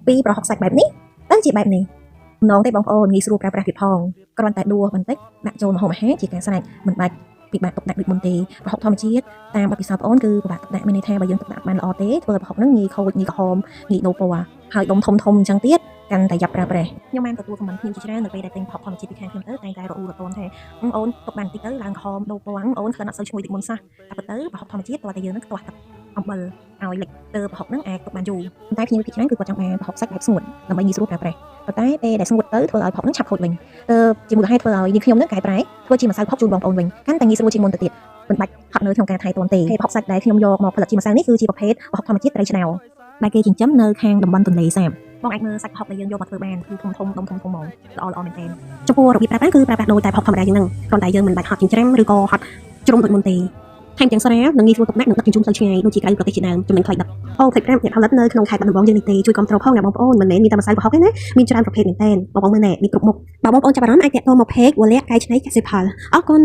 ពីប្រហុកសាច់បែបនេះទៅជាបែបនេះម្ដងទេបងប្អូនងាយស្រួលប្រើប្រាស់ទៀតផងគ្រាន់តែដួសបន្តិចដាក់ចូលម្ហូបអាហារជាការស្រេចមិនបាច់ពិបាកទុកដាក់ដូចមុនទេប្រហុកធម្មជាតិតាមបទពិសោធន៍បងប្អូនគឺពិបាកទុកដាក់មានន័យថាបើយើងទុកដាក់បានល្អទេធ្វើឲ្យប្រហុកហ្នឹងងាយខូចងាយក្រហមងាយដូរពណ៌ហើយដុំធំអញ្ចឹងទៀតកាន់តែយ៉ាប់ប្រើប្រាស់ខ្ញុំបានទទួលខមមិនខ្ញុំជាច្រើននៅពេលដែលទិញប្រហុកធម្មជាតិពីខាងខ្ញុំទៅតែងតែរអ៊ូរទាំថាអូនទុកបានបន្តិចទៅឡើងក្រហមដូរពណ៌អូនក្លិនអត់សូវឈ្ងុយដូចមុនសោះតែពិតទៅប្រហុកធម្មជាតិតើតែយើងនឹងខ្ទាស់ទឹកអំបិលឲ្យលិចទៅប្រហុកហ្នឹងអាចទុកបានយូរតែភ្ញៀវភាគច្រើនគឺគាត់ចង់បានប្រហុកសាច់បែបស្ងួតដើម្បីងាយស្រួលប្រើប្រាស់ប៉ុន្តែពេលដែលស្ងួតទៅធ្វើឲ្យប្រហុកហ្នឹងឆាប់ខូចវិញជាមួយហេតុធ្វើឲ្យយើងខ្ញុំហ្នឹងកែប្រែធ្វើជាម្សៅប្រហុកជូនបងប្អូនវិញកាន់តែងាយស្រួលជាងមុនទៅទៀតមិនបាច់ហត់នឿយក្នុងការថែទាំទេហើយប្រហុកសាច់ដែលខ្ញុំយកមកផលិតជាម្សៅនេះគឺជាប្រភេទប្រហុកធម្មជាតិត្រីឆ្នោដែលគេចិញ្ចឹមនៅខាងតំបន់ទន្លេសាបបងអាចមើលសាច់ប្រហុកដែលយើងយកមកធ្វើបានគឺធំដុំធំហ្មងល្អមែនទែនចំពោះរបៀបប្រើប្រាស់គឺប្រើប្រាស់ដូចតែប្រហុកធម្មតាយ៉ាងហ្នឹងគ្រាន់តែយើងមិនបាច់ហត់ចិញ្ច្រាំឬក៏ហត់ជ្រុំដូចមុនទេថែមទាំងស្រាលនិងងាយស្រួលទុកដាក់និងដឹកជញ្ជូនទៅឆ្ងាយដូចជាក្រៅប្រទេសជាដើមចំណេញថ្លៃដឹកអូផ្លេច5អ្នកផលិតនៅក្នុងខេត្តបាត់ដំបងយើងនេះទេជួយគ្រប់គ្រងផងអ្នកបងប្អូនមិនមែនមានតែម្សៅប្រហុកទេណាមានច្រើនប្រភេទមែនទែនបងប្អូនមើលណែមានគ្រប់មុខបងប្អូនចាប់អារម្មណ៍អាចតាក់ទងមក page វលៈកែច្នៃកសិផលអរគុណ